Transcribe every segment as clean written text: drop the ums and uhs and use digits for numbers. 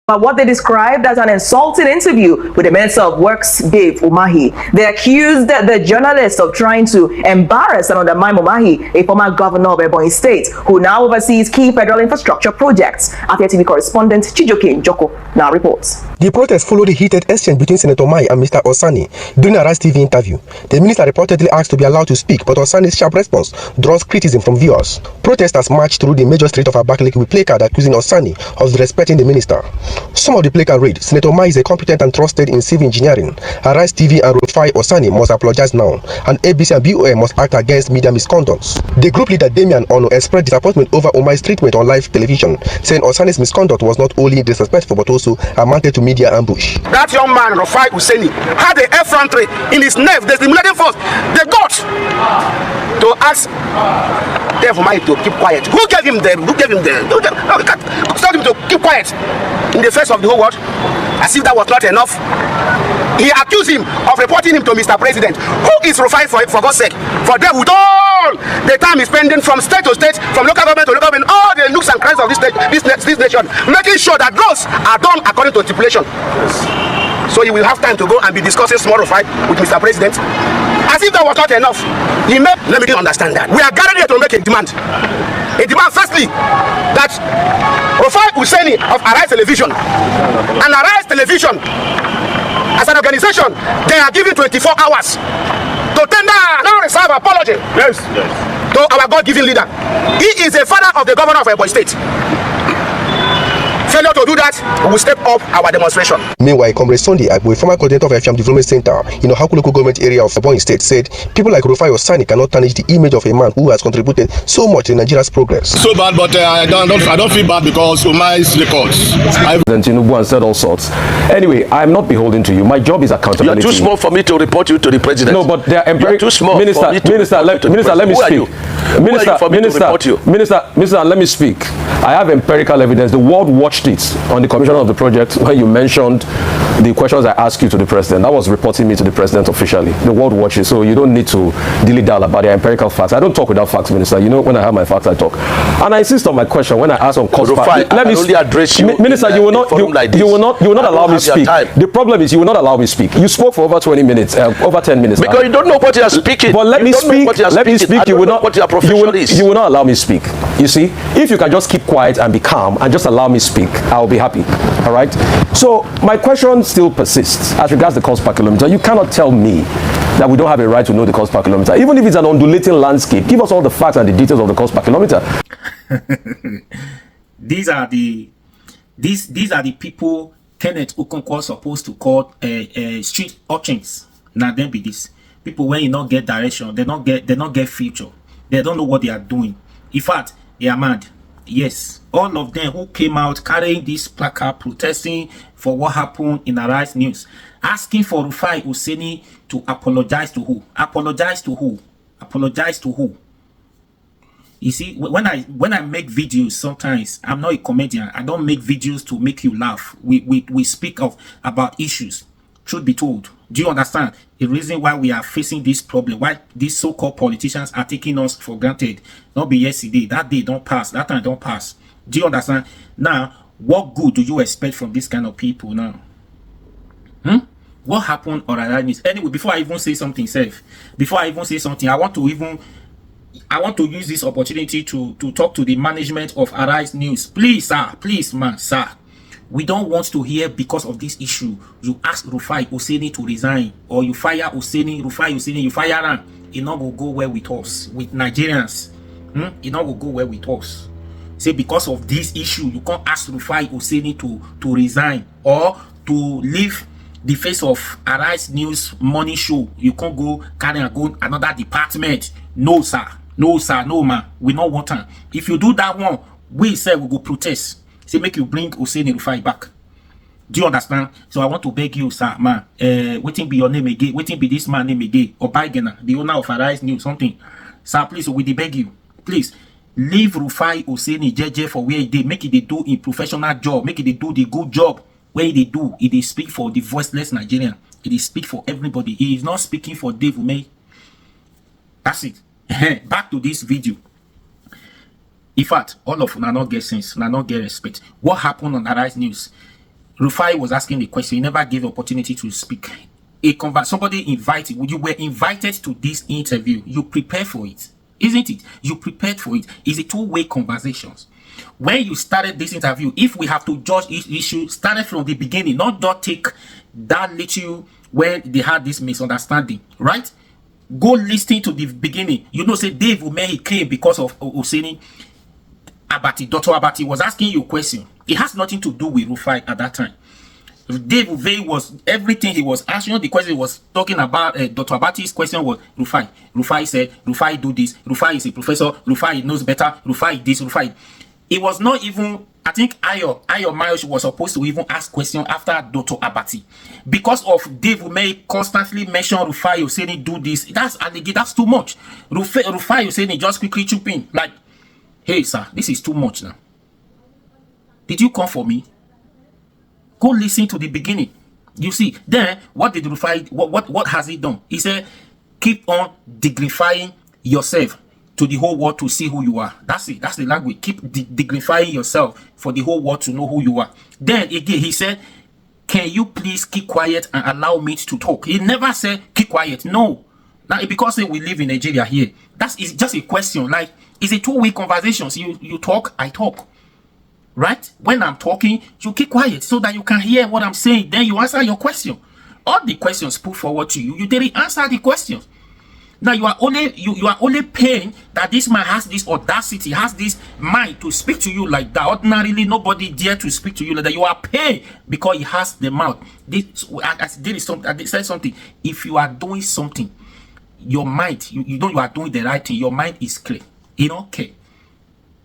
But what they described as an insulting interview with the Minister of Works, David Umahi. They accused the journalist of trying to embarrass and undermine Umahi, a former governor of Ebonyi State, who now oversees key federal infrastructure projects. Afia TV correspondent Chijoke Njoko now reports. The protest followed a heated exchange between Senator Umahi and Mr. Oseni during a Rise TV interview. The minister reportedly asked to be allowed to speak, but Oseni's sharp response draws criticism from viewers. Protesters marched through the major street of Abakaliki with placard accusing Oseni of disrespecting the minister. Some of the placard read, Senator Umahi is a competent and trusted in civil engineering. Arise TV and Rufai Oseni must apologize now, and ABC and BOA must act against media misconducts. The group leader Damian Onu expressed disappointment over Umahi's treatment on live television, saying Oseni's misconduct was not only disrespectful but also amounted to media ambush. That young man, Rufai Oseni, had an effrontery in his nerve, the stimulating force. They got to ask David Umahi to keep quiet. Who gave him the? Tell him to keep quiet in the face of the whole world, as if that was not enough. He accused him of reporting him to Mr. President. Who is Rufai for God's sake? For them with all the time he's spending from state to state, from local government to local government, all the nooks and crannies of this nation, making sure that those are done according to stipulation. So he will have time to go and be discussing small Rufai with Mr. President. As if that was not enough, he made, let me understand that. We are gathered here to make a demand. A demand, firstly, that Rufai Oseni of Arise Television and Arise Television as an organization, they are given 24 hours to tender non-reserve apology to our God-given leader. He is a father of the governor of Ebonyi State. Failure to do that, we will step up our demonstration. Meanwhile, Comrade Sunday, a former coordinator of FM Development Center in the Haku local government area of Ebonyi State, said people like Rufai Oseni cannot tarnish the image of a man who has contributed so much to Nigeria's progress. So bad, but I don't feel bad because Umahi's records. Tinubu and said all sorts. Anyway, I'm not beholden to you. My job is accountability. You're too small for me to report you to the president. No, but they are too small. Minister, let me speak. Minister, let me speak. I have empirical evidence. The world watched it on the commission of the project when you mentioned the questions I asked you to the president. That was reporting me to the president officially. The world watches, so you don't need to dilly-dally about the empirical facts. I don't talk without facts, Minister. You know, when I have my facts, I talk. And I insist on my question when I ask on cost. Let me only address you. Minister, you will not allow me speak. The problem is you will not allow me speak. You spoke for over 20 minutes, over 10 minutes. Because you don't know what you are speaking. But let me speak. Let me speak. You will not. What your profession is. You will not allow me speak. You see, if you can just keep quiet and be calm and just allow me speak, I'll be happy. All right. So my question still persists as regards the cost per kilometer. You cannot tell me that we don't have a right to know the cost per kilometer, even if it's an undulating landscape. Give us all the facts and the details of the cost per kilometer. These are the people Kenneth Okonkwo supposed to call street urchins. Now then be this people when you not get direction, they not get future. They don't know what they are doing. In fact, they are mad. Yes, all of them who came out carrying this placard protesting for what happened in Arise News, asking for Rufai Oseni to apologize to who? Apologize to who? Apologize to who? You see, when I make videos, sometimes I'm not a comedian. I don't make videos to make you laugh. We speak about issues. Truth be told, do you understand the reason why we are facing this problem? Why these so-called politicians are taking us for granted? Not be yesterday, that day don't pass, that time don't pass. Do you understand? Now, what good do you expect from this kind of people now? What happened on Arise News? Anyway, before I even say something, I want to use this opportunity to talk to the management of Arise News. Please, sir, please, man, sir. We don't want to hear because of this issue. You ask Rufai Oseni to resign, or you fire Rufai Oseni, you fire him. It not will go well with us, with Nigerians. It not will go well with us. Say because of this issue, you can't ask Rufai Oseni to resign or to leave the face of Arise News money show. You can't go carry and go another department. No, sir. No, sir. No, man. We don't want him. If you do that one, we say we go protest. Say make you bring Oseni Rufai back. Do you understand? So I want to beg you, sir, man. Waiting be your name again. Waiting be this man name again. Or Bygena, the owner of Arise News, something. Sir, please, we beg you. Please, leave Rufai Oseni JJ for where they make it they do a professional job. Make it they do the good job. Where they do, it is speak for the voiceless Nigerian. It is speak for everybody. He is not speaking for David Umahi. That's it. Back to this video. In fact, all of them not get sense, not get respect. What happened on Arise News? Rufai was asking the question. He never gave opportunity to speak. Somebody invited. You were invited to this interview. You prepare for it, isn't it? You prepared for it. It's a two-way conversations. When you started this interview, if we have to judge each issue, started from the beginning, not just take that little when they had this misunderstanding, right? Go listen to the beginning. You know, say Dave Umahi came because of Oseni. Abati, Dr. Abati was asking you a question. It has nothing to do with Rufai at that time. Dave Umahi was, everything he was asking, the question he was talking about, Dr. Abati's question was Rufai. Rufai said, Rufai do this. Rufai is a professor. Rufai knows better. Rufai this, Rufai. It was not even, I think Ayo Mayosh was supposed to even ask questions after Dr. Abati. Because of Dave Umahi constantly mention Rufai Oseni do this. That's too much. Rufai Oseni just quickly chip in. Like, hey sir, this is too much now. Did you come for me? Go listen to the beginning. You see, then what did Rufai, what has he done? He said, keep on dignifying yourself to the whole world to see who you are. That's it. That's the language. Keep dignifying yourself for the whole world to know who you are. Then again, he said, can you please keep quiet and allow me to talk? He never said keep quiet. No. Now, because we live in Nigeria here, it's just a question. Like, it's a two-way conversation. So you talk, I talk. Right? When I'm talking, you keep quiet so that you can hear what I'm saying. Then you answer your question. All the questions put forward to you, you didn't answer the questions. Now you are only paying that this man has this audacity, has this mind to speak to you like that. Ordinarily, nobody dare to speak to you like that. You are paying because he has the mouth. I said something. If you are doing something, your mind, you know you are doing the right thing. Your mind is clear. You don't care.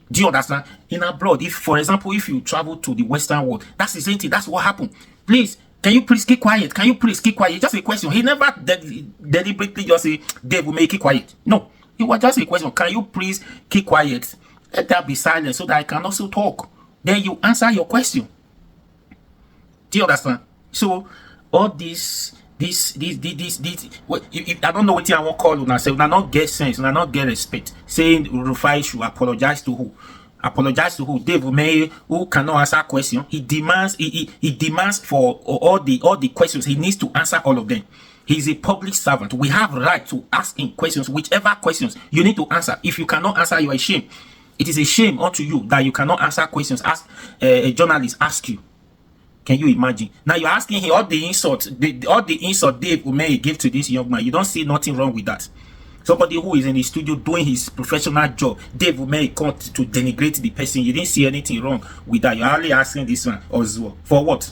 Do you understand? In abroad, if for example, if you travel to the Western world, that's the same thing. That's what happened. Please. Can you please keep quiet? Can you please keep quiet? Just a question. He never deliberately just say, Dave will make it quiet. No. It was just a question. Can you please keep quiet? Let that be silent so that I can also talk. Then you answer your question. Do you understand? So, all this, I don't know what I want to call you now. Say, I not get sense, I not get respect. Saying Rufai should apologize to who? Apologize to who? Dave Umahi, who cannot answer questions. He demands for all the questions. He needs to answer all of them. He's a public servant. We have right to ask him questions, whichever questions you need to answer. If you cannot answer, you are ashamed. It is a shame unto you that you cannot answer questions. Ask a journalist ask you. Can you imagine? Now you're asking him all the insults, all the insult Dave Umahi gave to this young man. You don't see nothing wrong with that. Somebody who is in the studio doing his professional job, Dave Umahi come to denigrate the person. You didn't see anything wrong with that. You're only asking this one as well. For what?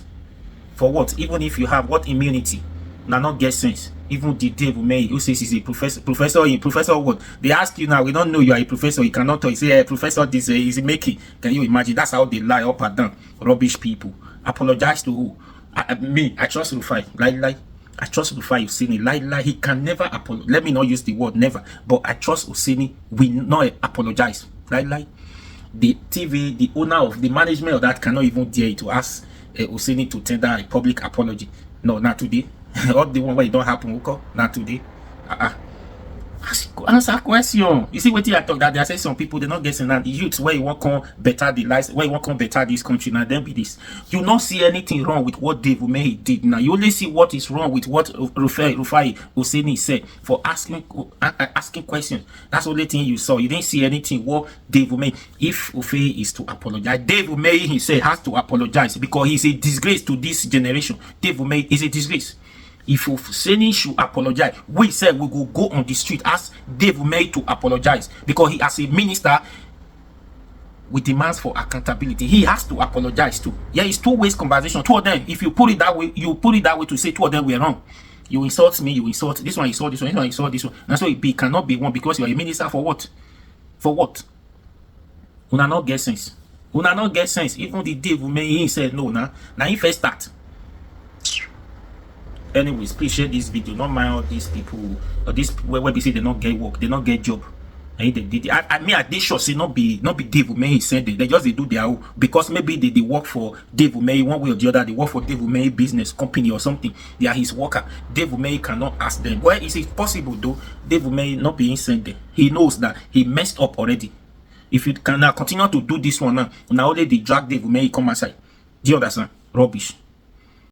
For what? Even if you have what immunity? Now not get sense. Even the Dave Umahi who says he's a professor what? They ask you now, we don't know you are a professor, you cannot talk. You say, hey, professor, this is making. Can you imagine? That's how they lie up and down. Rubbish people. Apologize to who? I trust Rufai. Like. I trust Rufai Oseni. Like he can never apologize. Let me not use the word never, but I trust Oseni will not apologize. Like the TV, the owner of the management of that cannot even dare to ask Oseni to tender a public apology. No, not today. All the one where it don't happen, okay? Not today. Answer question. You see what I talk that there are some people they not getting that youths where you want come better the life, where you want come better this country. Now then be this. You not see anything wrong with what Dave Umahi did. Now you only see what is wrong with what Rufai Oseni said for asking questions. That's the only thing you saw. You didn't see anything what Dave Umahi. If Rufai is to apologize, Dave Umahi himself has to apologize because he's a disgrace to this generation. Dave Umahi is a disgrace. If Oseni should apologize, we said we will go on the street, ask Dave Umahi to apologize because he, as a minister, with demands for accountability, he has to apologize too. Yeah, it's two-way conversation. Two of them, if you put it that way, you put it that way to say two of them were wrong. You insult me, you insult this one, insult this one, this one, insult this one. And so it cannot be one because you are a minister for what? For what? Una not get sense. Una not get sense. Even the Dave Umahi, he said no. Now he first start. Anyways, please share this video. Not mind all these people or these where they say they not get work, they not get job. And they did. I mean, they sure say not be Dave Umahi send it. They just they do their own because maybe they work for Dave Umahi one way or the other. They work for Dave Umahi business company or something. They are his worker. Dave Umahi cannot ask them. Well, is it possible though? Dave Umahi not being sent there. He knows that he messed up already. If you can now continue to do this one now only they drag Dave Umahi come aside. Do you understand? Rubbish.